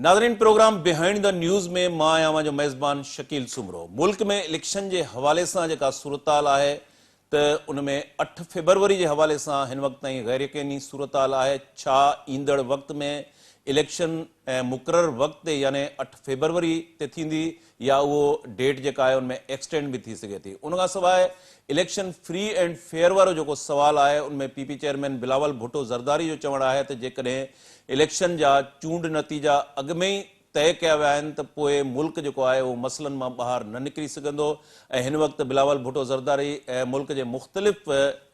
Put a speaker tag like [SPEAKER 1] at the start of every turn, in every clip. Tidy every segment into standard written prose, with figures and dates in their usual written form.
[SPEAKER 1] नाज़रीन, programme behind the news में मां आहियां जो मेज़बान शकील सुमरो। मुल्क में इलेक्शन के हवाले से जेका सूरताल है तो उनमें 8 फरवरी के हवाले से इन वक्त ताईं गैर यकीनी सूरताल है। छा ईंदड़ वक्त में इलेक्शन मुकर्रर वक्त यानी 8 फरवरी ते थींदी या वो डेट जेका है उनमें एक्सटेंड भी थी सके थी। उनका सवाइ इलेक्शन फ्री एंड फेयर वारो जो सवाल है उनमें पीपी चेयरमैन बिलावल भुट्टो ज़रदारी जो चवण है तो जेकॾहिं इलेक्शन जा चूंड नतीजा अॻु में ई तय किया विया आहिनि त पोइ मुल्क जेको आहे उहो मसइलनि मां ॿाहिरि न निकिरी सघंदो। ऐं हिन वक़्तु बिलावल भुट्टो ज़रदारी मुल्क जे मुख़्तलिफ़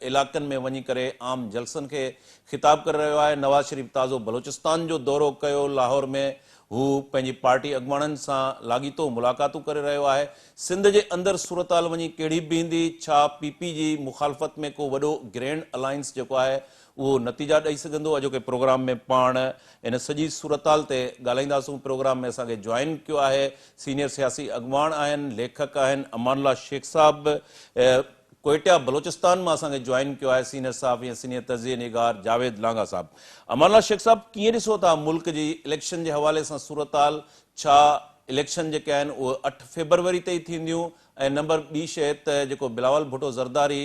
[SPEAKER 1] इलाक़नि में वञी करे आम जलसनि खे ख़िताब करे रहियो आहे। नवाज़ शरीफ़ ताज़ो बलोचिस्तान जो दौरो कयो। लाहौर में हू पंहिंजी पार्टी अॻुवाणनि सां लाॻीतो मुलाक़ातूं करे रहियो आहे। सिंध जे अंदरि सूरताल वञी कहिड़ी बीहंदी, छा पीपी जी मुखालफ़त में को वॾो ग्रैंड अलायंस जेको आहे वो नतीजा ॾेई सघंदो। अॼोके प्रोग्राम में पाण इन सॼी सूरताल ते ॻाल्हाईंदासूं। प्रोग्राम में असांखे ज्वाइन कयो आहे सीनियर सियासी अॻुवाण आहिनि, लेखक आहिनि अमानुल्लाह शेख साहब। कोयटा बलोचिस्तान में असांखे ज्वाइन किया है सीनियर साहब या सीनियर तज़िये निगार जावेद लांगा साहब। अमानुल्लाह शेख साहब, कीअं ॾिसो था मुल्क जी इलेक्शन के हवाले से सूरताल? छा इलेक्शन जेके आहिनि उहे 8 फरवरी ते ई थींदियूं? ऐं नंबर ॿी शइ त जेको Bilawal Bhutto Zardari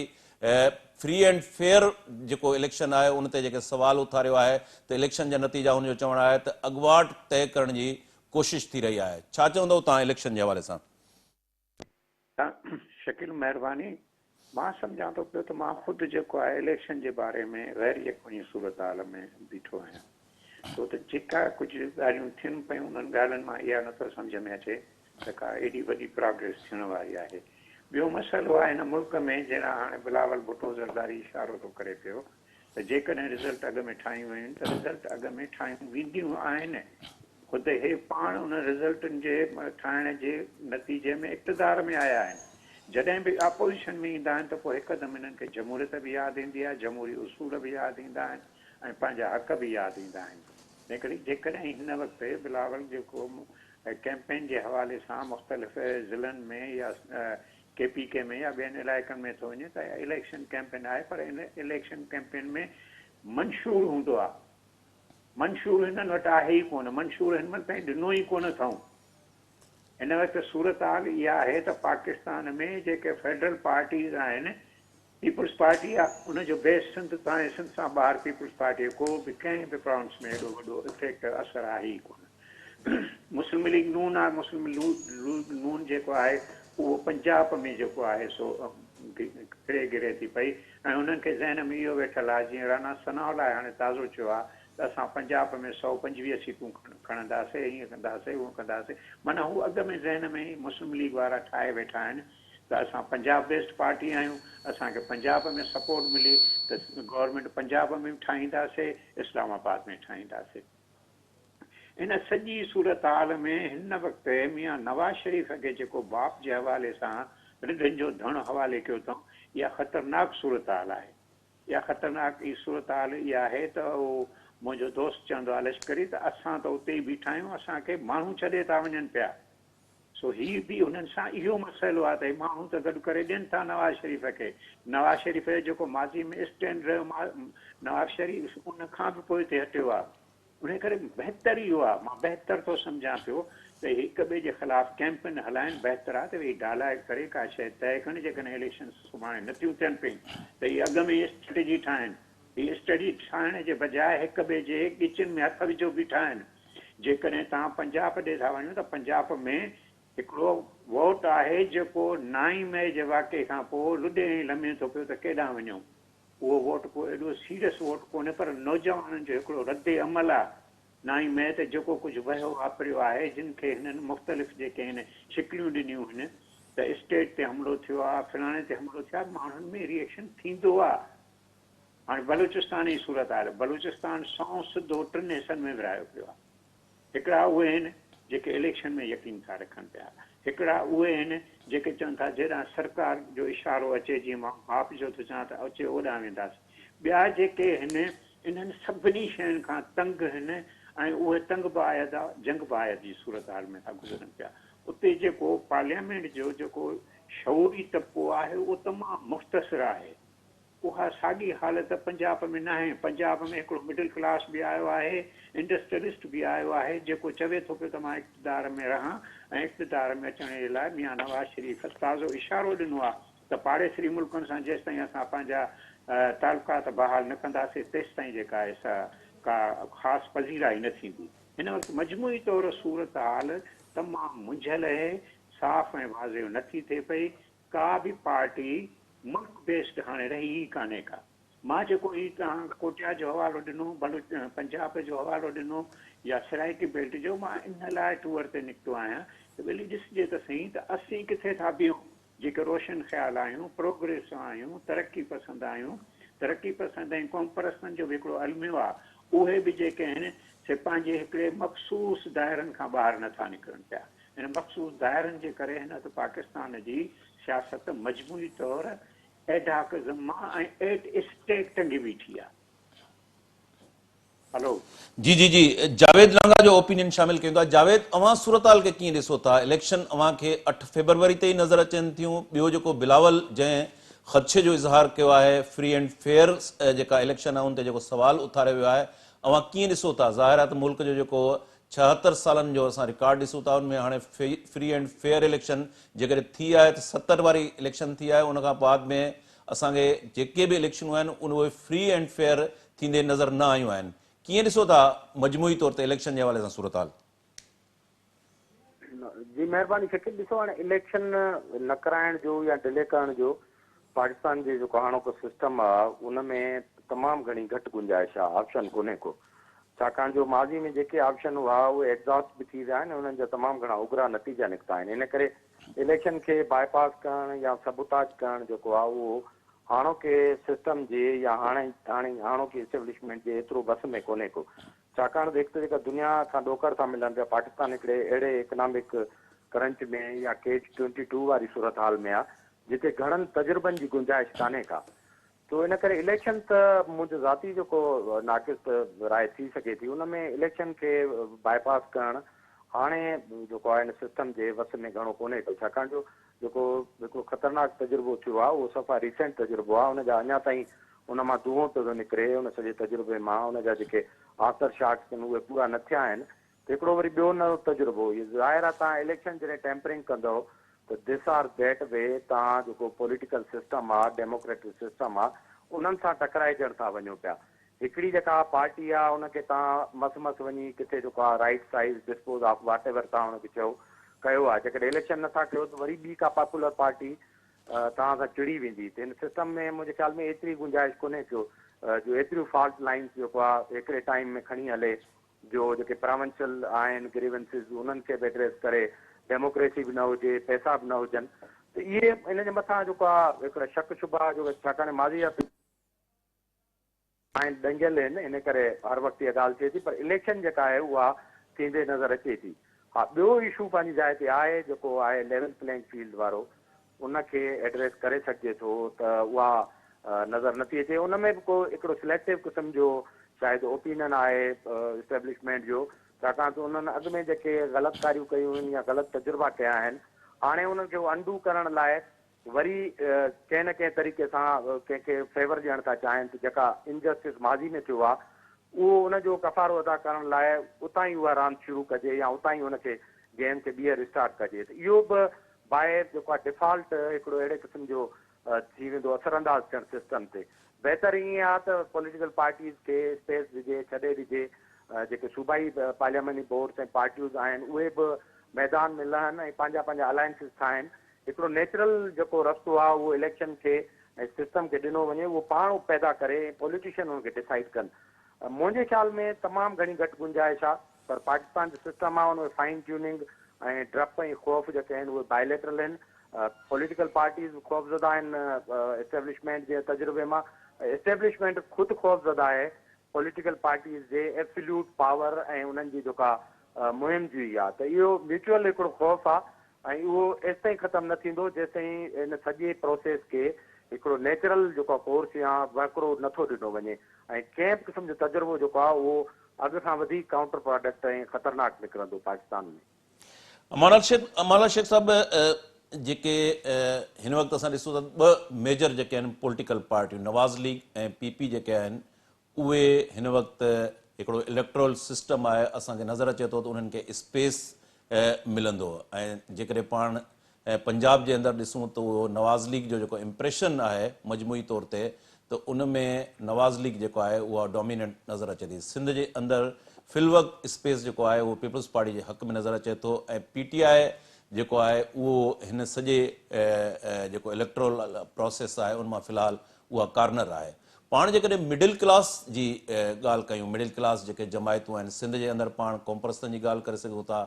[SPEAKER 1] free and fair जो इलेक्शन है उन ते जेके सवाल उथारियो है तो इलेक्शन जा नतीजा उन जो चवण है तो अॻुवाट तय करण की कोशिश थी रही है। छा चवंदव तव्हां इलेक्शन के हवाले से?
[SPEAKER 2] शकील मेहरबानी। मां सम्झां थो पियो त मां ख़ुदि जेको आहे इलेक्शन जे बारे में गैर यकीनी सूरत हाल में बीठो आहियां। छो त जेका कुझु ॻाल्हियूं थियनि पियूं उन्हनि ॻाल्हियुनि मां इहा नथो सम्झ में अचे त का एॾी वॾी प्रोग्रेस थियण वारी आहे। ॿियो मसइलो आहे हिन मुल्क में जहिड़ा हाणे बिलावल भुट्टो ज़रदारी इशारो थो करे पियो त जेकॾहिं रिज़ल्ट अॻु में ठाहियूं आहिनि त रिज़ल्ट अॻु में ठाहियूं वेंदियूं आहिनि। ख़ुदि हे पाण उन रिज़ल्टनि जे ठाहिण जे नतीजे में इक़्तिदार में आया आहिनि। जॾहिं बि अपोज़िशन में ईंदा आहिनि त पोइ हिकदमि इन्हनि खे जमहूरियत बि यादि ईंदी आहे, जमहूरी उसूल बि यादि ईंदा आहिनि ऐं पंहिंजा हक़ बि यादि ईंदा आहिनि। हिकिड़ी जेकॾहिं हिन वक़्तु बिलावल जेको कैंपेन जे हवाले सां मुख़्तलिफ़ ज़िलनि में या KPK में या ॿियनि इलाइक़नि में थो वञे त इलेक्शन कैंपेन आहे, पर इन इलेक्शन कैंपेन में मंशूर हूंदो आहे। मंशूर हिननि वटि आहे ई कोन, मंशूर हिन वटि ताईं ॾिनो ई कोन अथऊं। हिन वक़्तु सूरत हाल इहा आहे त पाकिस्तान में जेके फेडरल पार्टीज़ आहिनि, पीपुल्स पार्टी आहे उनजो बेस सिंध ताईं, सिंध सां ॿाहिरि पीपुल्स पार्टी को बि कंहिं बि प्रोविंस में एॾो वॾो इफेक्ट असरु आहे ई कोन। मुस्लिम लीग नून आहे, मुस्लिम लीग नून जेको आहे उहो पंजाब में जेको आहे सो फिरे गिरे थी पई ऐं उन्हनि खे ज़हन में इहो वेठल आहे, जीअं राणा सनाउल्ला हाणे ताज़ो चयो आहे त असां पंजाब में 125 सीटूं खणंदासीं, हीअं कंदासीं, उहो कंदासीं। माना हू अॻु में ज़हन में ई मुस्लिम लीग वारा ठाहे वेठा आहिनि त असां पंजाब बेस्ड पार्टी आहियूं, असांखे पंजाब में सपोर्ट मिली त गवर्नमेंट पंजाब में बि ठाहींदासीं, इस्लामाबाद में ठाहींदासीं। इन सॼी सूरत हाल में हिन वक़्तु मियां नवाज़ शरीफ़ खे जेको बाप जे हवाले सां रिढनि जो धण हवाले कयो अथऊं, इहा ख़तरनाक सूरत हाल आहे। इहा ख़तरनाक ई सूरत हाल इहा आहे त उहो मुंहिंजो दोस्त चवंदो आहे लश्करी त असां त उते ई बीठा आहियूं, असांखे माण्हू छॾे था वञनि पिया। सो हीअ बि हुननि सां इहो मसइलो आहे त माण्हू त गॾु करे ॾियनि था नवाज़ शरीफ़ खे। नवाज़ शरीफ़ जो जेको माज़ी में स्टैंड रहियो, नवाज़ शरीफ़ उन खां बि पोइ हिते हटियो आहे। उन करे बहितर इहो आहे, मां बहितर थो सम्झां पियो त हिक ॿिए जे ख़िलाफ़ु कैंपेन हलाइनि। बहितर आहे त वेही ॻाल्हाए करे का शइ तइ कनि, जेकॾहिं इलेक्शन सुभाणे नथियूं थियनि पियूं त हीअ अॻु में इहा स्ट्रेटजी ठाहिनि। हीअ स्ट्रेटजी ठाहिण जे बजाए हिक ॿिए जे ॻिचनि में हथ विझो बीठा आहिनि। जेकॾहिं तव्हां पंजाब ॾे था वञो त पंजाब में हिकिड़ो वोट आहे जेको 9 मई जे वाक़े खां पोइ लुॾे ऐं लम्हे थो पियो त केॾांहुं वञूं। उहो वोट को एॾो सीरियस वोट कोन्हे, पर नौजवाननि जो हिकिड़ो रद्द अमल आहे 9 मई ते जेको कुझु वयो वापरियो आहे, जिन खे हिननि मुख़्तलिफ़ जेके हिन शिकिलियूं ॾिनियूं आहिनि त स्टेट ते हमिलो थियो आहे, फलाणे ते हमिलो थियो आहे, माण्हुनि में रिएक्शन थींदो आहे। हाणे बलूचिस्तान जी सूरत आहे, बलूचिस्तान 100 सिधो 3 हिसनि में विरायो पियो आहे। हिकिड़ा उहे आहिनि जेके इलेक्शन में यकीन था रखनि पिया, हिकिड़ा उहे आहिनि जेके चवनि था जेॾां सरकार जो इशारो अचे, जीअं मां बाप जो थो चवां त अचे ओॾां वेंदासीं। ॿिया जेके आहिनि इन्हनि सभिनी शयुनि खां तंग आहिनि ऐं उहे तंग बि आया था, जंग बि आया जी सूरत हाल में था गुज़रनि पिया। उते जेको पार्लियामेंट जो जेको शऊरी तबिको आहे उहो तमामु मुख़्तसिर आहे। उहा साॻी हालत पंजाब में न आहे। पंजाब में हिकिड़ो मिडिल क्लास बि आयो आहे, इंडस्ट्रियलिस्ट बि आयो आहे, जेको चवे थो पियो त मां इक़्तिदार में रहां ऐं इक़्तिदार में अचण जे लाइ मियां नवाज़ शरीफ़ ताज़ो इशारो ॾिनो आहे त पाड़ेसरी मुल्कनि सां जेसि ताईं असां पंहिंजा तालुकात बहाल न कंदासीं तेसि ताईं जेका आहे सा का ख़ासि पज़ीराई न थींदी। हिन वक़्तु मजमूई तौरु सूरत हाल तमामु मुंझियल आहे, साफ़ ऐं वाज़े नथी थिए पई। का बि पार्टी मुल्क बेस्ड हाणे रही ई कान्हे का। मां जेको ही तव्हां कोटिया जो हवालो ॾिनो, पंजाब जो हवालो ॾिनो या सराइकी बेल्ट जो, मां इन लाइ टूर ते निकितो आहियां त भली ॾिसजे त सही त असीं किथे था बीहूं, जेके रोशन ख़्याल आहियूं, प्रोग्रेस आहियूं, तरक़ी पसंदि आहियूं। तरक़ी पसंदि ऐं क़ौम परस्तनि जो बि हिकिड़ो अलमियो आहे, उहे बि जेके आहिनि से पंहिंजे हिकिड़े मख़सूस दाइरनि खां ॿाहिरि नथा निकिरनि पिया। हिन मख़सूस दाइरनि जे करे हिन त पाकिस्तान जी सियासत मजमूई तौरु एडाकज़म ऐं एट स्टेक टंगी बीठी आहे। हलो
[SPEAKER 1] जी जी जी, जावेद लांगा जो ओपिनियन शामिल कयूं था। जावेद, अवां सूरत हाल खे कीअं ॾिसो था? इलेक्शन अवां खे 8 फरवरी ते ई नज़र अचनि थियूं। ॿियो जेको बिलावल जंहिं ख़दशे जो इज़हार कयो आहे फ्री एंड फेयर जेका इलेक्शन आहे उन ते जेको सवाल उथारियो वियो आहे, अवां कीअं ॾिसो था? ज़ाहिर आहे त मुल्क जो जेको 76 सालनि जो असां रिकॉर्ड ॾिसूं था, उनमें हाणे फ्री एंड फेयर इलेक्शन जेकॾहिं थी आहे त 70 वारी इलेक्शन थी आहे। उन खां बाद में असांखे जेके बि इलेक्शनूं आहिनि उहे फ्री एंड फेयर थींदे नज़र न आयूं आहिनि। कीअं ॾिसो था मजमूई तौर ते इलेक्शन जे हवाले सां सूरत हाल?
[SPEAKER 3] जी महिरबानी। शकील, ॾिसो हाणे इलेक्शन न कराइण जो या डिले करण जो पाकिस्तान जे जेको हाणोको सिस्टम आहे उन में तमामु घणी घटि गुंजाइश आहे, ऑप्शन कोन्हे को। छाकाणि जो माज़ी में जेके ऑप्शन हुआ उहे एग्ज़ॉस्ट बि थी विया आहिनि, उन्हनि जा तमामु घणा उघरा नतीजा निकिता आहिनि। इन करे इलेक्शन खे बाईपास करणु या सबूताज करणु जेको आहे उहो हाणोके सिस्टम जे या हाणोकी एस्टेब्लिशमेंट जे एतिरो बस में कोन्हे को। छाकाणि त हिकु त जेका दुनिया खां ॾोकर था मिलनि पिया, पाकिस्तान हिकिड़े अहिड़े इकनॉमिक करंट में या केज 22 वारी सूरत हाल में आहे जिते घणनि तजुर्बनि जी गुंजाइश कान्हे का। तो इन करे इलेक्शन त मुंहिंजो ज़ाती जेको नाक़िस राय थी सघे थी, उन में इलेक्शन खे बाईपास करणु हाणे जेको आहे हिन सिस्टम जे वस में घणो कोन्हे को। छाकाणि जो जेको हिकिड़ो ख़तरनाक तजुर्बो थियो आहे उहो सफ़ा रिसेंट तजुर्बो आहे। उनजा अञा ताईं उन मां धुओं पियो थो निकिरे। उन सॼे तजुर्बे मां उनजा जेके आफ्टर शॉट्स आहिनि उहे पूरा न थिया आहिनि। त हिकिड़ो वरी ॿियो नओं तजुर्बो, इहो ज़ाहिर आहे तव्हां इलेक्शन जॾहिं टेम्परिंग कंदव त दिस आर दैट वे तव्हां जेको पॉलिटिकल सिस्टम आहे, डेमोक्रेटिक सिस्टम आहे, उन्हनि सां टकराइजण था वञो पिया। हिकिड़ी जेका पार्टी आहे उनखे तव्हां मस वञी किथे जेको आहे right size dispose of whatever तव्हां हुनखे चयो कयो आहे। जेकॾहिं इलेक्शन नथा कयो त वरी ॿी का पॉपुलर पार्टी तव्हां सां चिड़ी वेंदी। त हिन सिस्टम में मुंहिंजे ख़्याल में एतिरी गुंजाइश कोन्हे को जो एतिरियूं फॉल्ट लाइन्स जेको आहे हिकिड़े टाइम में खणी हले, जो जेके प्रोविंशियल आहिनि ग्रीवेंसिस उन्हनि खे बि एड्रेस करे, डेमोक्रेसी बि न हुजे, पैसा बि न हुजनि। त इहे इन जे मथां जेको आहे हिकिड़ा शक शुबा जो, छाकाणि माज़ी जा ॾंगियल आहिनि, इन करे हर वक़्तु इहा ॻाल्हि थिए थी। पर इलेक्शन जेका आहे उहा थींदे नज़र अचे थी। हा, ॿियो इशू पंहिंजी जाइ ते आहे जेको आहे लेवल प्लेइंग फील्ड वारो, उनखे एड्रेस करे सघिजे थो त उहा नज़र नथी अचे। उन में बि को हिकिड़ो सिलेक्टिव क़िस्म जो शायदि ओपिनियन आहे इस्टेब्लिशमेंट जो, छाकाणि त उन्हनि अॻु में जेके ग़लति कारियूं कयूं आहिनि या ग़लति तजुर्बा कया आहिनि, हाणे उन्हनि खे अंडू करण लाइ वरी कंहिं न कंहिं तरीक़े सां कंहिंखे फेवर ॾियणु था चाहिनि। त जेका इनजस्टिस माज़ी में थियो आहे उहो उनजो कफ़ारो अदा करण लाइ उतां ई उहा रांदि शुरू कजे या उतां ई उनखे गेम खे ॿीहर स्टार्ट कजे। त इहो बि बाहि जेको आहे डिफॉल्ट हिकिड़ो अहिड़े क़िस्म जो थी वेंदो असरअंदाज़ थियणु सिस्टम ते। बहितर ईअं आहे त पॉलिटिकल पार्टीज़ खे स्पेस ॾिजे, छॾे ॾिजे। जेके सूबाई पार्लियामेंट्री बोर्ड्स ऐं पार्टियूं आहिनि उहे बि मैदान में लहनि ऐं पंहिंजा पंहिंजा अलायंसिस ठाहिनि। हिकिड़ो नेचुरल जेको रस्तो आहे उहो इलेक्शन खे ऐं सिस्टम खे ॾिनो वञे, उहो पाण पैदा करे पॉलिटिशियन हुनखे डिसाइड कनि। मुंहिंजे ख़्याल में तमामु घणी घटि गुंजाइश आहे। पर पाकिस्तान जो सिस्टम आहे उन में फाइन ट्यूनिंग ऐं डप ऐं ख़ौफ़ जेके आहिनि उहे बायलैटरल आहिनि। पॉलिटिकल पार्टीज़ ख़ौफ़ज़दा आहिनि इस्टेब्लिशमेंट जे तजुर्बे मां। इस्टेब्लिशमेंट ख़ुदि ख़ौफ़ज़दा आहे पॉलिटिकल पार्टीज़ जे एब्सोल्यूट पावर ऐं उन्हनि जी जेका मुहिम जी आहे। त इहो म्यूचुअल हिकिड़ो ख़ौफ़ आहे ऐं उहो एसि ताईं ख़तमु न थींदो जेसि ताईं इन सॼे प्रोसेस खे हिकिड़ो नेचुरल जेको कोर्स या वहिकिरो नथो ॾिनो वञे ऐं कंहिं बि क़िस्म जो तजुर्बो जेको आहे उहो अॻु खां वधीक काउंटर प्रोडक्ट ऐं ख़तरनाक निकिरंदो पाकिस्तान में।
[SPEAKER 1] अमानत शेख साहब, जेके हिन वक़्तु असां ॾिसूं था ॿ मेजर जेके आहिनि पॉलिटिकल पार्टियूं नवाज़ लीग ऐं पीपी जेके आहिनि उहे हिन वक़्तु हिकिड़ो इलेक्ट्रोल सिस्टम आहे असांखे नज़र अचे थो त उन्हनि खे स्पेस मिलंदो ऐं जेकॾहिं पाण पंजाब जे अंदरि ॾिसूं त उहो नवाज़ लीग जो जेको इम्प्रेशन आहे मजमूई तौर ते त उन में नवाज़ लीग जेको आहे उहा डोमिनेंट नज़र अचे थी सिंध जे अंदरि फिलवक़्त स्पेस जेको आहे उहो पीपल्स पार्टी जे हक़ में नज़र अचे थो ऐं PTI जेको आहे उहो हिन सॼे जेको इलेक्ट्रोल प्रोसेस आहे उन मां फ़िलहालु उहा कार्नर आहे पाण जेकॾहिं मिडिल क्लास जी ॻाल्हि कयूं मिडिल क्लास जेके जमायतूं आहिनि सिंध जे अंदरि पाण कॉम्परस्तनि जी ॻाल्हि करे सघूं था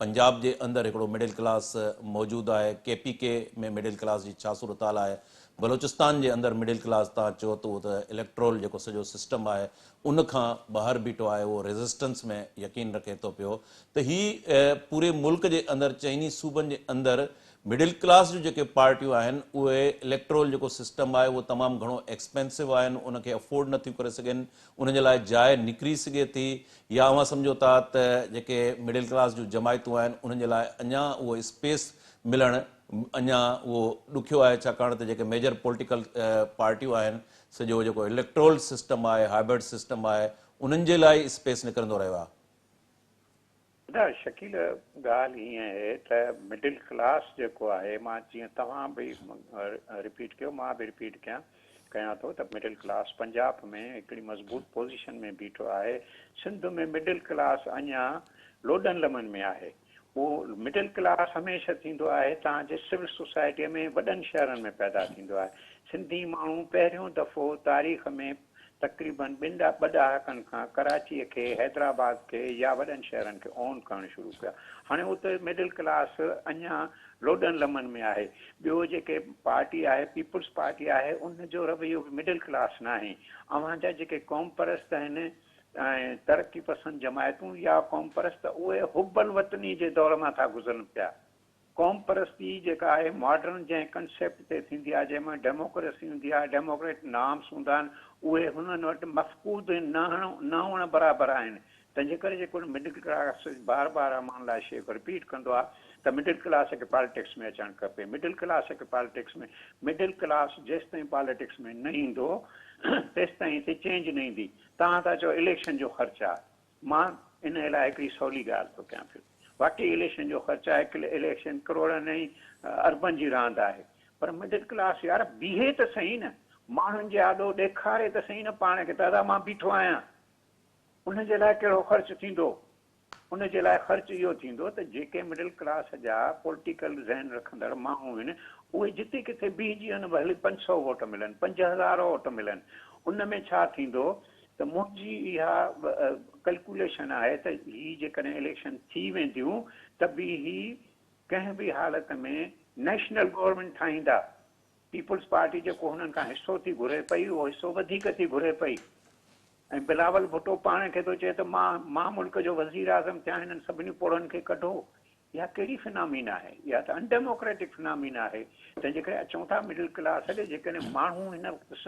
[SPEAKER 1] पंजाब जे अंदरि हिकिड़ो मिडिल क्लास मौजूदु आहे KPK में मिडिल क्लास जी छा सूरताल आहे बलोचिस्तान जे अंदरि मिडिल क्लास तव्हां चओ त उहो त इलेक्ट्रोल जेको सॼो सिस्टम आहे उन खां ॿाहिरि बीठो आहे उहो रेज़िस्टेंस में यकीन रखे थो पियो त हीअ पूरे मुल्क जे अंदरि चइनी सूबनि जे अंदरि मिडिल क्लास जूं जेके पार्टियूं आहिनि उहे इलेक्ट्रोल जेको सिस्टम आहे उहो तमामु घणो एक्सपेंसिव आहिनि उनखे अफोर्ड नथियूं करे सघनि उन जे लाइ जाइ निकिरी सघे थी या अवां सम्झो था त जेके मिडिल क्लास जूं जमायतूं आहिनि उन्हनि जे लाइ अञा उहो स्पेस मिलणु अञा उहो ॾुखियो आहे छाकाणि त जेके मेजर पॉलिटिकल पार्टियूं आहिनि सॼो जेको इलेक्ट्रोल सिस्टम आहे हाइब्रिड सिस्टम आहे उन्हनि जे लाइ स्पेस निकिरंदो रहियो आहे
[SPEAKER 2] न शकील ॻाल्हि हीअं आहे त मिडिल क्लास जेको आहे मां जीअं तव्हां बि रिपीट कयो मां बि रिपीट कयां थो त मिडिल क्लास पंजाब में हिकिड़ी मज़बूत पोज़ीशन में बीठो आहे सिंध में मिडिल क्लास अञा लोॾनि लमनि में आहे उहो मिडिल क्लास हमेशह थींदो आहे तव्हांजे सिविल सोसाइटीअ में वॾनि शहरनि में पैदा थींदो आहे सिंधी माण्हू पहिरियों दफ़ो तारीख़ में तक़रीबन ॿ ॾहाकनि खां कराचीअ खे हैदराबाद खे या वॾनि शहरनि खे ओन करणु शुरू कया हाणे उते मिडिल क्लास अञा लोॾनि लमनि में आहे ॿियो जेके पार्टी आहे पीपुल्स पार्टी आहे उनजो रवैयो बि मिडिल क्लास न आहे अव्हांजा जेके क़ौम परस्त आहिनि ऐं तरक़ी पसंदि जमायतूं या क़ौम परस्त उहे हुबल वतनी जे दौर मां था गुज़रनि पिया क़ौम परस्ती जेका आहे मॉडर्न जंहिं कंसेप्ट ते थींदी आहे जंहिंमें डेमोक्रेसी हूंदी आहे डेमोक्रेट नॉर्म्स हूंदा आहिनि उहे हुननि वटि मफ़क़ूद न हुअण बराबरि आहिनि तंहिंजे करे जेको मिडिल क्लास बार बार माण्हुनि लाइ शइ रिपीट कंदो आहे त मिडिल क्लास खे पॉलिटिक्स में अचणु खपे मिडिल क्लास खे पॉलिटिक्स में मिडिल क्लास जेसि ताईं पॉलिटिक्स में न ईंदो तेसि ताईं हिते चेंज न ईंदी तव्हां था चओ इलेक्शन जो ख़र्चु आहे मां इन लाइ हिकिड़ी सवली ॻाल्हि थो कयां पियो वाकई इलेक्शन जो ख़र्चु आहे इलेक्शन करोड़नि ऐं अरबनि जी रांदि आहे पर मिडिल क्लास यार बीहे त सही न माण्हुनि जे आॾो ॾेखारे त सही न पाण खे दादा मां बीठो आहियां उनजे लाइ कहिड़ो ख़र्चु थींदो उनजे लाइ ख़र्चु इहो थींदो त जेके मिडिल क्लास जा पॉलिटिकल ज़हन रखंदड़ माण्हू आहिनि उहे जिते किथे बीहजी वञनि भले 500 वोट मिलनि 5000 वोट मिलनि उन में छा थींदो त मुंहिंजी इहा कैलकुलेशन आहे त ही जेकॾहिं इलेक्शन थी वेंदियूं त बि ही कंहिं बि हालत में नेशनल गवर्नमेंट ठाहींदा पीपुल्स पार्टी जेको हुननि खां हिसो थी घुरे पई उहो हिसो वधीक थी घुरे पई ऐं बिलावल भुट्टो पाण खे थो चए त मां मुल्क जो वज़ीर आज़म थियां हिननि सभिनी पोड़नि खे कढो इहा कहिड़ी फिनामीन आहे इहा त अनडेमोक्रेटिक फिनामीन आहे तंहिंजे करे अचूं था मिडिल क्लास खे जेकॾहिं माण्हू हिन वक़्तु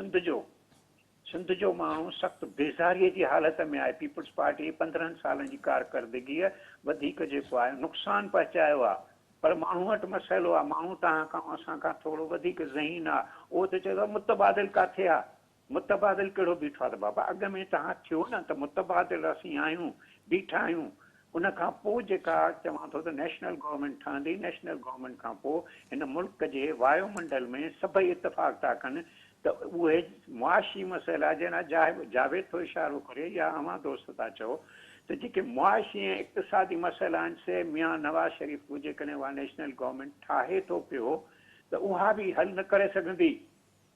[SPEAKER 2] सिंध जो माण्हू सख़्तु बेज़ारीअ जी हालत में आहे पीपुल्स पार्टी 15 सालनि जी कारकर्दगीअ वधीक जेको आहे नुक़सानु पहुचायो आहे पर माण्हू वटि मसइलो आहे माण्हू तव्हां खां असां खां थोरो वधीक ज़हीन आहे उहो त चए थो मुतबादिल किथे आहे मुतबादिल कहिड़ो बीठो आहे त बाबा अॻ में तव्हां थियो न त मुतबादिल असीं आहियूं बीठा आहियूं उन खां पोइ जेका चवां थो त नेशनल गवर्नमेंट ठहंदी नेशनल गवर्नमेंट खां पोइ हिन मुल्क जे वायुमंडल में सभई इतफ़ाक़ था कनि त उहे मुआशी मसइला जंहिं जावेद थो इशारो करे या अवां दोस्त था चओ त जेके मुआशी ऐं इक़्तिसादी मसइला आहिनि से मियां नवाज़ शरीफ़ जेकॾहिं उहा नेशनल गवर्नमेंट ठाहे थो पियो त उहा बि हल न करे सघंदी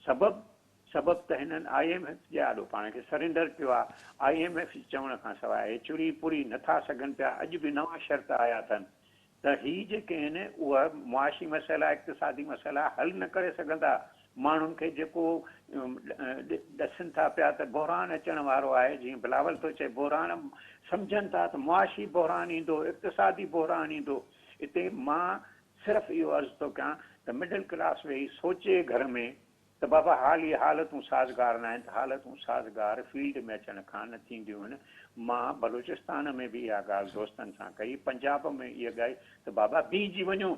[SPEAKER 2] सबबु त हिननि IMF जे आॾो पाण खे सरेंडर कयो आहे IMF चवण खां सवाइ चुरी पूरी नथा सघनि पिया अॼु बि नवां शर्त आया अथनि त ही जेके आहिनि उहा मुआशी मसइला इक़्तिसादी मसइला हल न करे सघंदा माण्हुनि खे जेको ॾसनि था पिया त बहिरान अचण वारो आहे जीअं बिलावल थो चए बहिरान सम्झनि था त मुआशी बहिरान ईंदो इक़्तिसादी बहिरान ईंदो हिते मां सिर्फ़ु इहो अर्ज़ु थो कयां त मिडिल क्लास वेही सोचे घर में त बाबा हालतूं साज़गार न आहिनि त हालतूं साज़गार फील्ड में अचण खां न थींदियूं आहिनि मां बलूचिस्तान में बि इहा ॻाल्हि दोस्तनि सां कई पंजाब में इहा ॻाल्हि त बाबा बीहजी वञो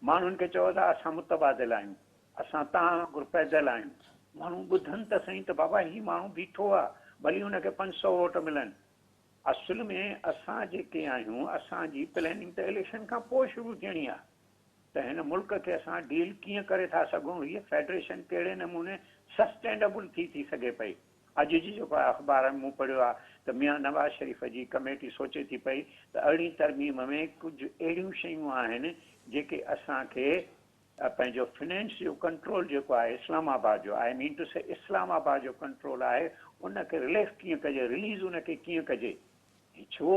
[SPEAKER 2] माण्हुनि खे चओ था असां मुतबादिल आहियूं, असां तव्हां गुरपैदल आहियूं, माण्हू ॿुधनि त सही त बाबा ही माण्हू बीठो आहे, भली हुनखे 500 वोट मिलनि। असुल में असां जेके आहियूं असांजी प्लैनिंग त इलेक्शन खां पोइ शुरू थियणी आहे, त हिन मुल्क खे असां डील कीअं करे था सघूं, हीअ फेडरेशन कहिड़े नमूने सस्टेनेबल थी सघे पई। अॼु जी जेको आहे अख़बार में मूं पढ़ियो आहे त मियां नवाज़ शरीफ़ जी कमेटी सोचे थी पई त अरिड़हीं तरमीम में कुझु अहिड़ियूं शयूं आहिनि जेके असांखे पंहिंजो फिनेंस जो कंट्रोल जेको आहे इस्लामाबाद जो, आई मीन टू से इस्लामाबाद जो कंट्रोल आहे, उनखे रिलीफ कीअं कजे, रिलीज़ उनखे कीअं कजे। छो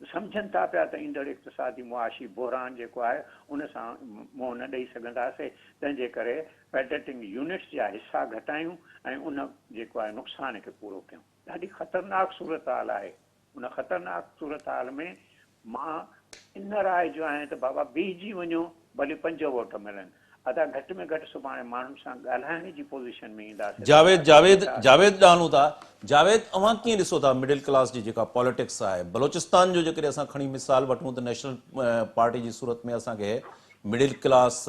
[SPEAKER 2] सम्झनि था पिया त ईंदड़ इक़्तिसादी मुआशी बहरान जेको आहे उन सां मुंहुं न ॾेई सघंदासीं, तंहिंजे करे फेडरेटिंग यूनिट्स जा हिसा घटायूं ऐं उन जेको आहे नुक़सान खे पूरो कयूं। ॾाढी ख़तरनाक सूरत हाल आहे। उन ख़तरनाक सूरत हाल में मां इन राय जो आहियां त बाबा बीहजी वञो, भली 5 वोट मिलनि, अदा घटि में घटि सुभाणे माण्हुनि सां ॻाल्हाइण जी पोज़ीशन में ईंदासीं।
[SPEAKER 1] जावेद जावेद जावेद ॾानू था। जावेद, अवां कीअं ॾिसो था मिडिल क्लास जी जेका पॉलिटिक्स आहे बलोचिस्तान जो, जेकॾहिं असां खणी मिसाल वठूं त नेशनल पार्टी जी सूरत में असांखे मिडिल क्लास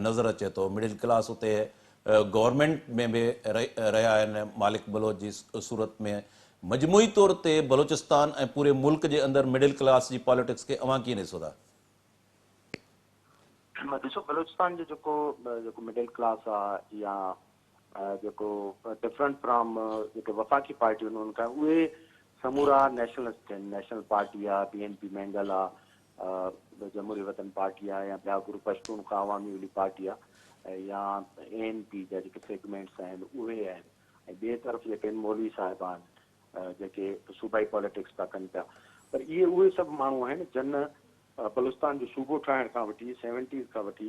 [SPEAKER 1] नज़र अचे थो। मिडिल क्लास उते गवर्नमेंट में बि रहिया आहिनि मालिक बलोच जी सूरत में। मजमूई तौर ते बलोचिस्तान ऐं पूरे मुल्क जे अंदरि मिडिल क्लास जी पॉलिटिक्स खे अवां कीअं ॾिसो था?
[SPEAKER 3] ॾिसो, बलूचिस्तान जो जेको मिडिल क्लास आहे या जेको डिफरेंट फ्रॉम जेके वफ़ाक़ी पार्टियूं आहिनि उनखां उहे समूरा नेशनलिस्ट आहिनि। नेशनल पार्टी आहे, BNP मैंगल आहे, जमहूरी वतन पार्टी आहे, या ॿिया ग्रुप पश्तूनख्वा अवामी वाली पार्टी आहे, या ANP जा जेके सेगमेंट्स आहिनि उहे आहिनि, ऐं ॿिए तरफ़ जेके मौलवी साहिब आहिनि जेके सूबाई पॉलिटिक्स था कनि पिया। पर इहे उहे सभु माण्हू आहिनि जिन बलूचिस्तान जो सूबो ठाहिण खां वठी 70s खां वठी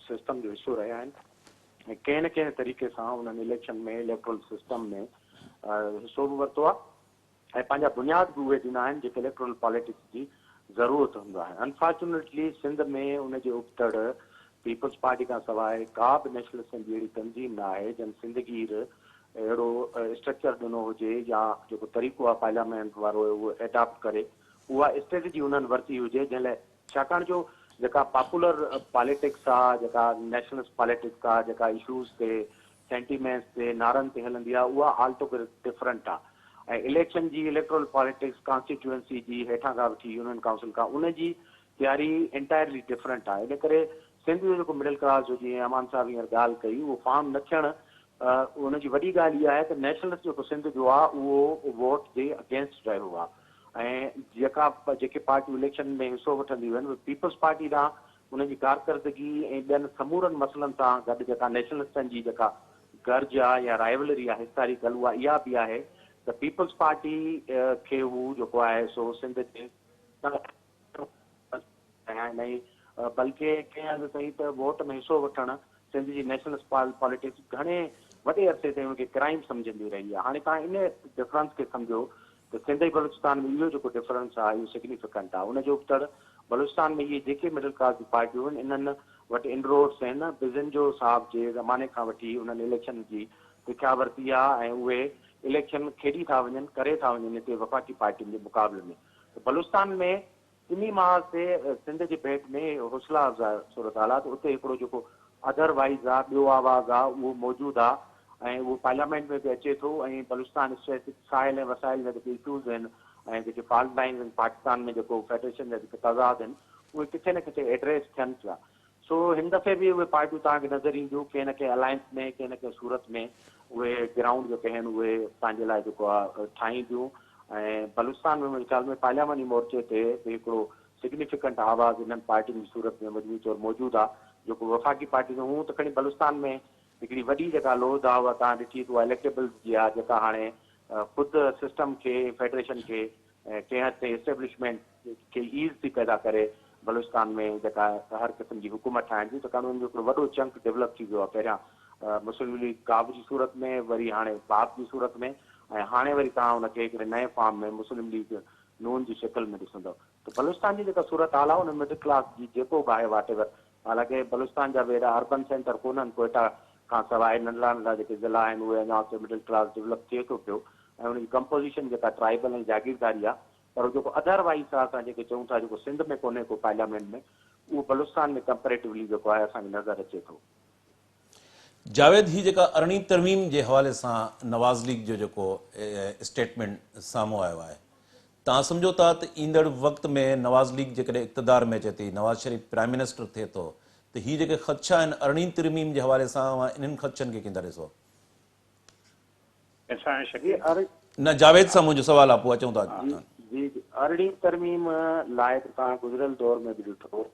[SPEAKER 3] सिस्टम जो हिसो रहिया आहिनि, ऐं कंहिं न कंहिं तरीक़े सां उन्हनि इलेक्शन में इलेक्ट्रल सिस्टम में हिसो बि वरितो आहे, ऐं पंहिंजा बुनियाद बि उहे ॾिना आहिनि जेके इलेक्ट्रल पॉलिटिक्स जी ज़रूरत हूंदो आहे। अनफॉर्चुनेटली सिंध में उनजे उपतड़ पीपल्स पार्टी खां सवाइ का बि नेशनलिस्टनि जी अहिड़ी तंज़ीम न आहे जन सिंधगीर अहिड़ो स्ट्रक्चर ॾिनो हुजे या जेको तरीक़ो आहे पार्लियामेंट वारो उहो एडॉप्ट करे, उहा स्ट्रेटजी उन्हनि वरिती हुजे जंहिं लाइ, छाकाणि जो जेका पॉपुलर पॉलिटिक्स आहे, जेका नेशनलिस्ट पॉलिटिक्स आहे, जेका इशूज़ ते सेंटीमेंट्स ते नारनि ते हलंदी आहे, उहा ऑल्टोगेदर डिफरेंट आहे। ऐं इलेक्शन जी इलेक्ट्रल पॉलिटिक्स कॉन्स्टिट्यूएंसी जी हेठां खां वठी यूनियन काउंसिल खां उनजी तयारी एंटायरली डिफरेंट आहे। इन करे सिंध जो जेको मिडिल क्लास जो, जीअं अमान साहब हींअर ॻाल्हि कई, उहो फार्म न थियणु उनजी वॾी ॻाल्हि इहा आहे त नेशनलिस्ट जेको सिंध जो आहे उहो वोट जे अगेंस्ट रहियो आहे, ऐं जेके पार्टियूं इलेक्शन में हिसो वठंदियूं आहिनि उहे पीपल्स पार्टी ॾांहुं उनजी कारकर्दगी ऐं ॿियनि समूरनि मसइलनि सां गॾु जेका नेशनलिस्टनि जी जेका गर्ज आहे या राइवलरी आहे हिस्टोरिकल, उहा इहा बि आहे त पीपल्स पार्टी खे हू जेको आहे सो सिंध जे बल्कि कंहिं हंधि ताईं त वोट में हिसो वठणु सिंध जी नेशनलिस्ट पॉलिटिक्स घणे वॾे अरसे ताईं उनखे क्राइम सम्झंदी रही आहे। हाणे तव्हां इन डिफरेंस खे सम्झो त सिंध ऐं बलूचिस्तान में इहो जेको डिफरेंस आहे इहो सिग्निफिकेंट आहे। उनजे उपतड़ बलूचिस्तान में इहे जेके मिडिल क्लास जी पार्टियूं आहिनि इन्हनि वटि इनरोड्स आहिनि। बिज़नजो साहब जे ज़माने खां वठी उन्हनि इलेक्शन जी सिख्या वरिती आहे ऐं उहे इलेक्शन खेॾी था वञनि, करे था वञनि हिते वफ़ाक़ी पार्टियुनि जे मुक़ाबले में। त बलूचिस्तान में इन माहौल ते सिंध जे भेट में हौसला अफ़ज़ा सूरत हाल आहे त उते हिकिड़ो जेको अदरवाइज़ आहे, ॿियो आवाज़ आहे, उहो मौजूदु आहे ऐं उहो पार्लियामेंट में बि अचे थो। ऐं बलूचिस्तान साहिल ऐं वसाइल जा जेके इशूज़ आहिनि ऐं जेके फॉल्ट लाइन्स आहिनि पाकिस्तान में, जेको फेडरेशन जा जेके तज़ाद आहिनि, उहे किथे न किथे एड्रेस थियनि पिया। सो हिन दफ़े बि उहे पार्टियूं तव्हांखे नज़र ईंदियूं कंहिं न कंहिं अलायंस में, कंहिं न कंहिं सूरत में उहे ग्राउंड जेके आहिनि उहे पंहिंजे लाइ जेको आहे ठाहींदियूं। ऐं बलूचिस्तान में मुंहिंजे ख़्याल में पार्लियामेंटी मोर्चे ते हिकिड़ो सिग्निफिकेंट आवाज़ इन्हनि पार्टियुनि जी सूरत में मजबूत तौरु मौजूदु आहे। जेको वफ़ाक़ी पार्टियूं हूं त खणी बलूचिस्तान में हिकिड़ी वॾी जेका लोध आहे उहा तव्हां ॾिठी त उहा इलेक्टेबल जी आहे, जेका हाणे ख़ुदि सिस्टम खे, फेडरेशन खे कंहिं हद ते इस्टेब्लिशमेंट खे ईज़ थी पैदा करे बलूचिस्तान में जेका हर क़िस्म जी हुकूमत ठाहिण जी। त कानून जो हिकिड़ो वॾो चंक डेवलप थी वियो आहे। पहिरियां मुस्लिम लीग काब जी सूरत में, वरी हाणे बाप जी सूरत में, ऐं हाणे वरी तव्हां हुनखे हिकिड़े नए फॉर्म में मुस्लिम लीग नून जी शिकल में ॾिसंदव। त बलूचिस्तान जी जेका सूरत हाल आहे उन मिडिल क्लास जी जेको बि आहे वाटेवर, हालांकि बलूचिस्तान जा बि अहिड़ा अर्बन सेंटर कोन्हनि, कोयटा खां सवाइ नंढड़ा नंढड़ा जेके ज़िला आहिनि उहे अञा उते मिडिल क्लास डेवलप थिए थो पियो ऐं उनजी कंपोज़िशन जेका ट्राइबल ऐं जागीरदारी आहे। पर जेको अदरवाइज़ आहे, असां जेके चऊं था जेको सिंध में कोन्हे को पार्लियामेंट में, उहो बलूचिस्तान में कंपेरेटिवली जेको आहे असांखे नज़र अचे थो।
[SPEAKER 1] जावेद ही जेका अरिड़हीं तरमीम जे हवाले सां नवाज़ लीग जो जेको स्टेटमेंट साम्हूं आयो आहे, तव्हां सम्झो था त ईंदड़ वक़्त में नवाज़ लीग जेकॾहिं इक़्तिदार में अचे थी, नवाज़ शरीफ़ प्राइम मिनिस्टर थिए थो, त ही जेके ख़दशा आहिनि अरिड़हीं तरमीम जे हवाले सां इन्हनि ख़दशनि खे कींदा ॾिसो? न, जावेद सां मुंहिंजो सुवाल आहे, पोइ अचूं था।
[SPEAKER 3] जी जी, अरिड़हीं तरमीम लाइ तव्हां गुज़िरियल दौर में बि ॾिठो,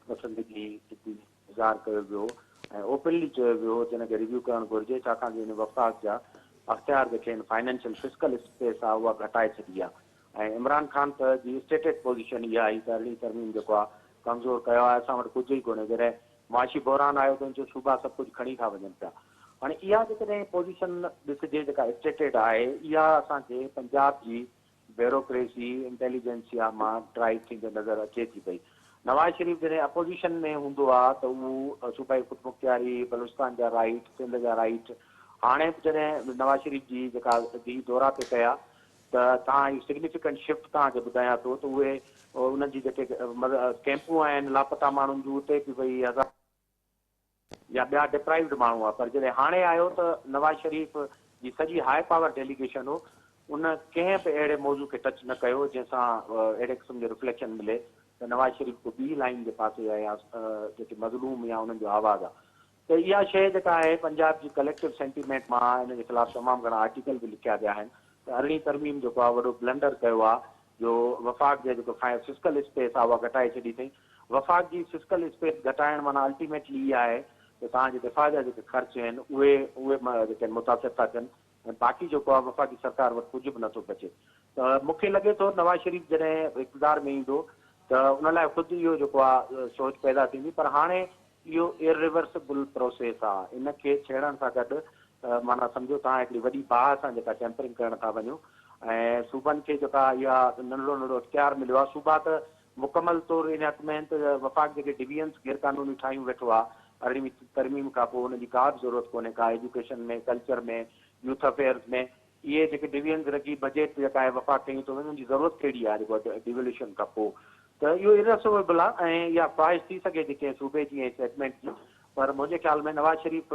[SPEAKER 3] पसंदगी इज़हार कयो वियो ऐं ओपनली चयो वियो जिन खे रिव्यू करणु घुरिजे, छाकाणि त हिन वफ़ाक़ जा अख़्तियार जेके आहिनि फाइनेंशियल फिस्कल स्पेस आहे उहा घटाए छॾी आहे। ऐं इमरान ख़ान त जी स्टेटेड पोज़ीशन इहा आई त अरिड़हीं तरमीम जेको आहे कमज़ोर कयो आहे, असां वटि कुझु ई कोन्हे। जॾहिं मुआशी बहरान आयो त उनजो सूबा सभु कुझु खणी था वञनि पिया। हाणे इहा जेकॾहिं पोज़ीशन ॾिसिजे जेका स्टेटेड आहे, इहा असांखे पंजाब जी ब्यूरोक्रेसी इंटेलिजेंसिया मां ड्राइव थींदे नज़र अचे थी पई। नवाज़ शरीफ़ जॾहिं अपोज़िशन में हूंदो आहे त उहो सूबाई ख़ुदमुख्तियारी, बलूचिस्तान जा राइट, सिंध जा राइट, हाणे जॾहिं नवाज़ शरीफ़ जी जेका धी दौरा ते कया त तव्हां इहो सिग्निफिकेंट शिफ्ट तव्हांखे ॿुधायां थो त उहे उन्हनि जी जेके कैंपूं आहिनि लापता माण्हुनि जूं, उते बि भई हज़ार या ॿिया डिप्राइव्ड माण्हू आहे। पर जॾहिं हाणे आयो त नवाज़ शरीफ़ जी सॼी हाई पावर डेलीगेशन हो, उन कंहिं बि अहिड़े मौज़ू खे टच न कयो जंहिंसां अहिड़े क़िस्म जो रिफ्लेक्शन मिले त नवाज़ शरीफ़ को ॿी लाइन जे पासे आहे या जेके मज़लूम या उन्हनि जो आवाज़ आहे। त इहा शइ जेका आहे पंजाब जी कलेक्टिव सेंटीमेंट मां इन जे ख़िलाफ़ तमामु घणा आर्टिकल बि लिखिया विया आहिनि त अरिड़हीं तरमीम जेको आहे वॾो ब्लंडर कयो आहे, जो वफ़ाक़ जे जेको फिस्कल स्पेस आहे उहा घटाए छॾी अथई। वफ़ाक़ जी फिस्कल स्पेस घटाइण माना अल्टीमेटली इहा आहे त तव्हांजे दिफ़ा जा जेके ख़र्च आहिनि उहे जेके मुतासिर था थियनि ऐं बाक़ी जेको आहे वफ़ाक़ी सरकार वटि कुझु बि नथो बचे। त मूंखे लॻे थो नवाज़ शरीफ़ जॾहिं इक़्तिदार में ईंदो त उन लाइ ख़ुदि इहो जेको आहे सोच पैदा थींदी। पर हाणे इहो इरिवर्सिबल प्रोसेस आहे, इन खे छेड़ण सां गॾु माना सम्झो तव्हां हिकिड़ी वॾी बाहि सां जेका टेम्परिंग करण था वञो ऐं सूबनि खे जेका इहा नंढड़ो नंढड़ो इख्तियार मिलियो आहे। सूबा त मुकमल तौरु इन हक़ में आहिनि त वफ़ाक़ जेके डिवीजन्स गैर क़ानूनी ठाहियूं वेठो आहे अरिड़हीं तरमीम खां पोइ, हुनजी का बि ज़रूरत कोन्हे का एजुकेशन में, कल्चर में, यूथ अफेयर्स में। इहे जेके डिवीजन्स रखी बजेट जेका आहे वफ़ाक़ कयूं त उन्हनि जी ज़रूरत कहिड़ी आहे जेको डिवोल्यूशन खां पोइ। त इहो इरिवर्सिबल आहे ऐं इहा ख्वाहिश थी सघे थी कंहिं सूबे जी ऐं सेगमेंट जी, पर मुंहिंजे ख़्याल में नवाज़ शरीफ़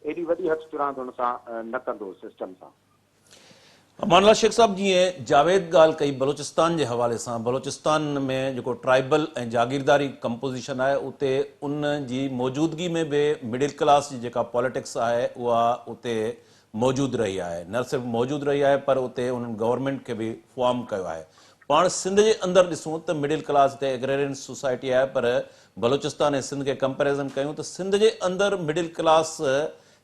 [SPEAKER 3] एॾी वॾी हथ चुरांद हुन सां न कंदो सिस्टम सां।
[SPEAKER 1] अमानुल्लाह शेख साहब, जीअं जावेद ॻाल्हि कई बलूचिस्तान जे हवाले सां, बलूचिस्तान में जेको ट्राइबल ऐं जागीरदारी कंपोज़िशन आहे उते उन जी मौजूदगी में बि मिडिल क्लास जी जेका पॉलिटिक्स आहे उहा उते मौजूदु रही आहे। न सिर्फ़ु मौजूदु रही आहे पर उते उन्हनि गवर्नमेंट खे बि फॉर्म कयो आहे। पाण सिंध जे अंदरि ॾिसूं त मिडिल क्लास ते एग्रेरियन सोसाइटी आहे, पर बलूचिस्तान ऐं सिंध खे कंपेरिज़न कयूं त सिंध जे अंदरि मिडिल क्लास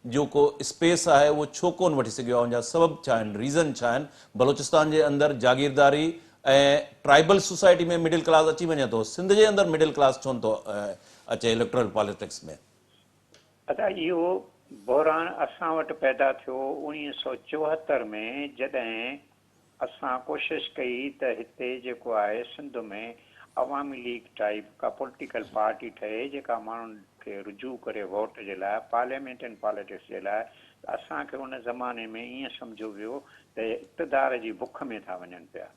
[SPEAKER 1] जेको स्पेस आहे उहो छो कोन वठी सघियो आहे, उनजा सबब छा आहिनि, रीज़न छा आहिनि? बलूचिस्तान जे अंदरि जागीरदारी ऐं ट्राइबल सोसाइटी में मिडिल क्लास अची वञे थो, सिंध जे अंदरि मिडिल क्लास छो नथो अचे इलेक्टोरल पॉलिटिक्स में?
[SPEAKER 2] अच्छा, इहो बहरान असां वटि पैदा थियो 1974 में, जॾहिं असां कोशिशि कई त हिते जेको आहे सिंध में अवामी लीग टाइप का पॉलिटिकल पार्टी ठहे जेका माण्हुनि खे रुजू करे वोट जे लाइ, पार्लियामेंट एंड पॉलिटिक्स जे लाइ। असांखे उन ज़माने में ईअं सम्झो वियो त इक़्तिदार जी बुख में था वञनि पिया।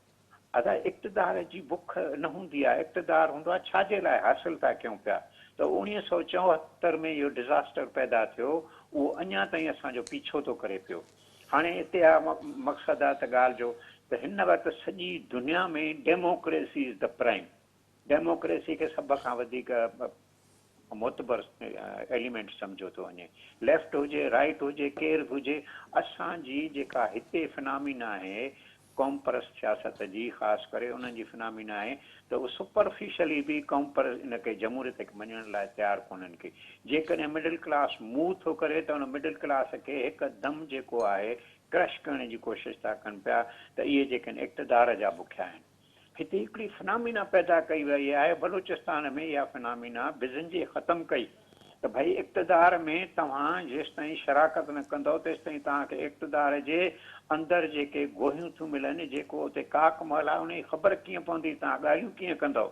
[SPEAKER 2] अदा इक़्तिदार जी बुख न हूंदी आहे, इक़्तिदार हूंदो आहे छाजे लाइ हासिल था कयूं पिया। त 1974 में इहो डिज़ास्टर पैदा थियो, उहो अञा ताईं असांजो पीछो थो करे पियो। हाणे हिते मक़सदु आहे त ॻाल्हि जो त हिन वक़्तु सॼी दुनिया में democracy is the prime. Democracy खे सभ खां वधीक मोतबर एलिमेंट सम्झो थो वञे। लेफ्ट हुजे, राइट हुजे, केरु बि हुजे, असांजी जेका हिते फिनामिना आहे क़ौम परस्त सियासत जी, ख़ासि करे उन्हनि जी फिनामिना आहे त उहो सुपरफिशली बि क़ौम परस्त इन खे जमहूरियत खे मञण लाइ तयारु कोन्हनि के। जेकॾहिं मिडिल क्लास मूव थो करे त उन मिडिल क्लास खे हिकदमि जेको आहे क्रश करण जी कोशिशि था कनि पिया त इहे जेके आहिनि इक़्तिदार जा बुखिया आहिनि। हिते हिकिड़ी फिनामिना पैदा कई वई आहे बलूचिस्तान में, इहा फिनामिना बिज़नजी ख़तमु कई त भई इक़्तिदार में तव्हां जेसि ताईं शराकत न कंदव तेसि ताईं तव्हांखे इक़्तिदार जे अंदरि जेके गोहियूं थियूं मिलनि, जेको उते काक महल आहे, उनजी ख़बर कीअं पवंदी, तव्हां ॻाल्हियूं कीअं कंदव।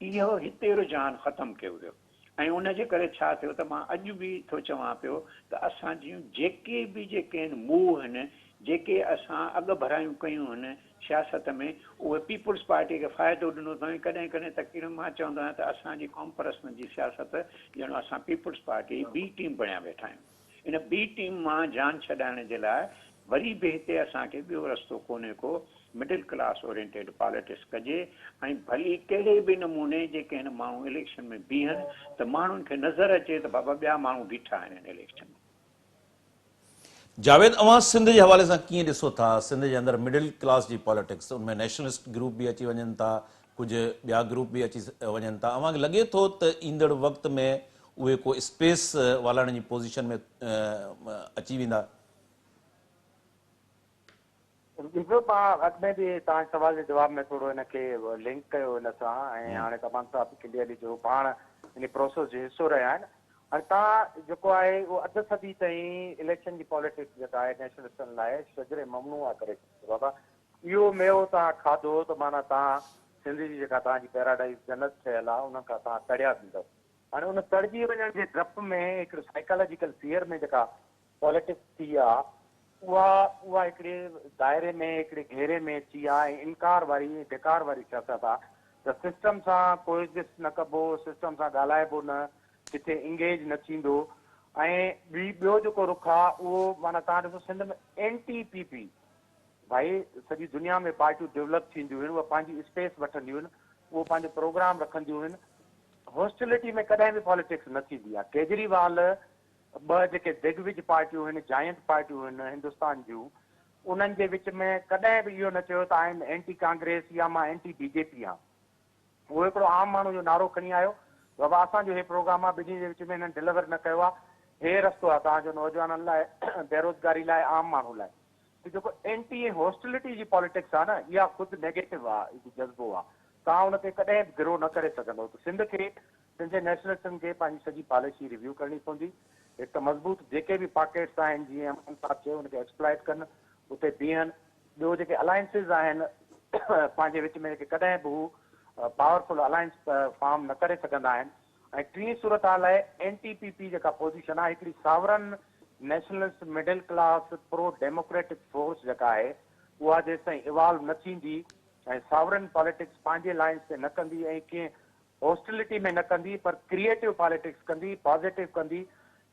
[SPEAKER 2] इहो हिते रुझान ख़तमु कयो वियो ऐं उनजे करे छा थियो त मां अॼु बि थो चवां पियो त असां जूं जेके आहिनि मूव आहिनि, जेके असां अॻु भरायूं कयूं आहिनि सियासत में उहे पीपुल्स पार्टी खे फ़ाइदो ॾिनो अथई। कॾहिं कॾहिं तकरीर मां चवंदो आहियां त असांजी कॉम्परसन जी सियासत ॼणो असां पीपुल्स पार्टी ॿी टीम बणिया वेठा आहियूं। इन ॿी टीम मां जान छॾाइण जे लाइ वरी बि हिते असांखे ॿियो रस्तो कोन्हे को, मिडिल क्लास ओरिएंटेड पॉलिटिक्स कजे ऐं भली कहिड़े बि नमूने जेके हिन माण्हू इलेक्शन में बीहनि त माण्हुनि खे नज़र अचे त बाबा ॿिया माण्हू बीठा आहिनि हिन इलेक्शन में।
[SPEAKER 1] जावेद, अवां सिंध जे हवाले सां कीअं ॾिसो था? सिंध जे अंदरि मिडिल क्लास जी पॉलिटिक्स, उनमें नेशनलिस्ट ग्रुप बि अची वञनि था, कुझु ॿिया ग्रुप बि अची वञनि था। अवांखे लॻे थो त ईंदड़ वक़्त में उहे को स्पेस वालण जी पोज़ीशन में अची वेंदा?
[SPEAKER 3] ॾिसो, मां अॻु में बि तव्हांजे सवाल जे जवाब में थोरो हिनखे लिंक कयो हिन सां, ऐं हाणे तमामु साहब क्लियरली जो पाण इन प्रोसेस जो हिसो रहिया आहिनि। हाणे तव्हां जेको आहे उहो अधु सदी ताईं इलेक्शन जी पॉलिटिक्स जेका आहे नेशनलिस्टनि लाइ शजरे ममनूआ करे छॾियो। बाबा इहो मेवो तव्हां खाधो त माना तव्हां सिंध जी जेका तव्हांजी पैराडाइज़ जन्नत ठहियल आहे उन खां तव्हां तड़िया थींदव। हाणे उन तड़िजी वञण जे डप में हिकिड़ो साइकोलॉजिकल फियर में जेका पॉलिटिक्स थी आहे उहा हिकिड़े दायरे में हिकिड़े घेरे में अची आहे ऐं इनकार वारी बेकार वारी सियासत आहे त सिस्टम सां कोएग्जिस्ट न कबो, सिस्टम सां ॻाल्हाइबो न, किथे इंगेज न थींदो। ऐं ॿियो जेको रुख आहे उहो माना तव्हां ॾिसो सिंध में NTPP, भाई सॼी दुनिया में पार्टियूं डेवलप थींदियूं आहिनि, उहे पंहिंजी स्पेस वठंदियूं आहिनि, उहो पंहिंजो प्रोग्राम रखंदियूं आहिनि। हॉस्टिलिटी में कॾहिं बि पॉलिटिक्स न थींदी आहे। केजरीवाल ॿ जेके दिग्विज पार्टियूं आहिनि, जायंट पार्टियूं आहिनि हिंदुस्तान जूं, उन्हनि जे विच में कॾहिं बि इहो न चयो त आई एम एंटी कांग्रेस या मां एंटी BJP आहियां। उहो हिकिड़ो आम माण्हू जो नारो खणी आयो, बाबा असांजो हे प्रोग्राम आहे, ॿिन्ही जे विच में हिननि डिलीवर न कयो आहे, हे रस्तो आहे तव्हांजो नौजवाननि लाइ, बेरोज़गारी लाइ, आम माण्हू लाइ। जेको एंटी हॉस्टिलिटी जी पॉलिटिक्स आहे न, इहा ख़ुदि नेगेटिव आहे, जज़्बो आहे, तव्हां हुन ते कॾहिं बि गिरो न करे सघंदो। त सिंध जे नेशनलिस्टनि खे पंहिंजी सॼी पॉलिसी रिव्यू करणी पवंदी। हिकु त मज़बूत जेके बि पॉकेट्स आहिनि, जीअं अमन साहब चयो, हुनखे एक्सप्लॉइट कनि, उते बीहनि। ॿियो जेके अलायंसिस आहिनि पंहिंजे विच में जेके कॾहिं बि हू पावरफुल अलायंस फॉर्म न करे सघंदा आहिनि। ऐं टीं सूरत हाल आहे NTPP जेका पोज़ीशन आहे, हिकिड़ी sovereign nationalist middle class pro democratic force जेका आहे, उहा जेसि ताईं इवॉल्व न थींदी ऐं सावरन पॉलिटिक्स पंहिंजे लाइन्स ते न कंदी ऐं कंहिं हॉस्टिलिटी में न कंदी, पर क्रिएटिव पॉलिटिक्स कंदी, पॉज़िटिव कंदी,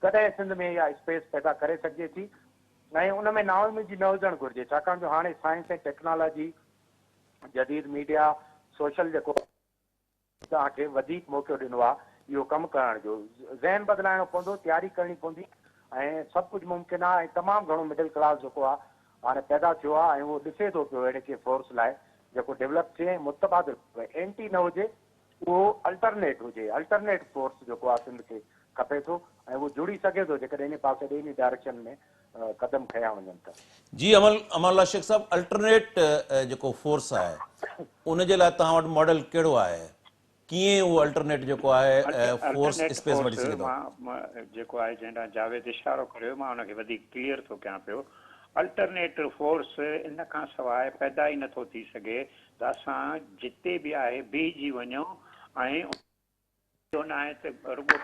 [SPEAKER 3] कॾहिं सिंध में इहा स्पेस पैदा करे सघिजे थी। ऐं उन में नाउमीदी न हुजणु घुरिजे, छाकाणि जो हाणे साइंस ऐं टेक्नोलॉजी, जदीद मीडिया, सोशल जेको तव्हांखे वधीक मौक़ो ॾिनो आहे इहो कमु करण जो। ज़हन बदिलाइणो पवंदो, तयारी करणी पवंदी, ऐं सभु कुझु मुमकिन आहे। ऐं तमामु घणो मिडिल क्लास जेको आहे हाणे पैदा थियो आहे ऐं उहो ॾिसे थो पियो अहिड़े के फोर्स लाइ जेको डेवलप थिए, मुतबादिल एंटी न हुजे, उहो अल्टरनेट हुजे। अल्टरनेट फोर्स जेको आहे सिंध खे खपे थो ऐं उहो जुड़ी सघे थो जेकॾहिं इन पासे इन डायरेक्शन में कदम खया वञनि था।
[SPEAKER 1] जी अमरुल्लाह शेख साहब, अल्टरनेट जेको फोर्स आहे उन जे लाइ तव्हां वटि मॉडल कहिड़ो आहे? कीअं उहो अल्टरनेट जेको आहे फोर्स स्पेस वठी सघे थो?
[SPEAKER 2] मां जेको आहे जंहिं जावेद इशारो करियो, मां हुनखे वधीक क्लियर थो कयां पियो। अल्टरनेटिव फोर्स इन खां सवाइ पैदा ई नथो थी सघे त असां जिते बि आहे बीहजी वञूं ऐं न आहे त रुगो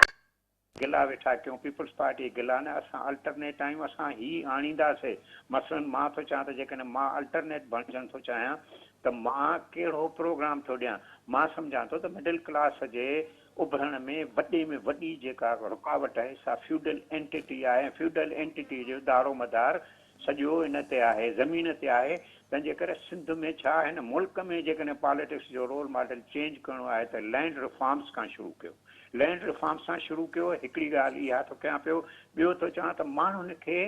[SPEAKER 2] गिला वेठा कयूं, पीपुल्स पार्टी गिला न, असां अल्टरनेट आहियूं, असां ही आणींदासीं। मसलन मां थो चवां त जेकॾहिं मां अल्टरनेट बणजणु थो चाहियां त मां कहिड़ो प्रोग्राम थो ॾियां। मां सम्झां थो त मिडिल क्लास जे उभरण में वॾे में वॾी जेका रुकावट आहे सा फ्यूडल एंटिटी आहे। फ्यूडल एंटिटी जो दारो मदार सॼो इन ते आहे, ज़मीन ते आहे। तंहिंजे करे सिंध में छा हिन मुल्क में जेकॾहिं पॉलिटिक्स जो रोल मॉडल चेंज करिणो आहे त लैंड रिफॉर्म्स खां शुरू कयो। लैंड रिफॉर्म्स सां शुरू कयो। हिकिड़ी ॻाल्हि इहा थो कयां पियो। ॿियो थो चवां त माण्हुनि खे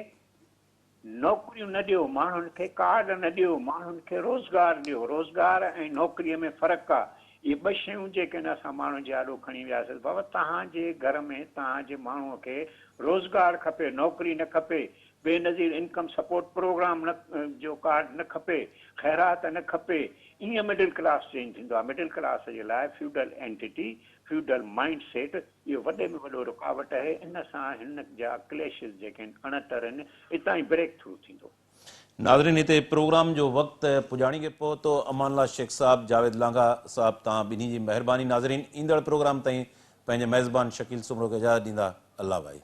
[SPEAKER 2] नौकरियूं न ॾियो, माण्हुनि खे कार्ड न ॾियो, माण्हुनि खे रोज़गार ॾियो। रोज़गार ऐं नौकरीअ में फ़र्क़ु आहे। इहे ॿ शयूं जेके आहिनि असां माण्हुनि जे आॾो खणी वियासीं। बाबा तव्हांजे घर में तव्हांजे माण्हूअ खे रोज़गार खपे, नौकरी न खपे, बेनज़ीर इनकम सपोर्ट प्रोग्राम न जो कार्ड न खपे, ख़ैरात न खपे। ईअं मिडिल क्लास चेंज थींदो आहे। मिडिल क्लास जे लाइ feudal entity, feudal mind set इहो वॾे में वॾो रुकावट आहे। इन सां हिन जा क्लेशिस जेके आहिनि अणतर आहिनि, हितां ई ब्रेक थ्रू थींदो।
[SPEAKER 1] नाज़रीन, हिते प्रोग्राम जो वक़्तु पुॼाणी के पहुतो। अमानुल्लाह शेख साहब, जावेद लांघा साहब, तव्हां ॿिन्ही जी महिरबानी। नाज़रीन, ईंदड़ प्रोग्राम ताईं पंहिंजे मेज़बान शकील सुमरो खे इजाज़त ॾींदा। अल्लाह भाई।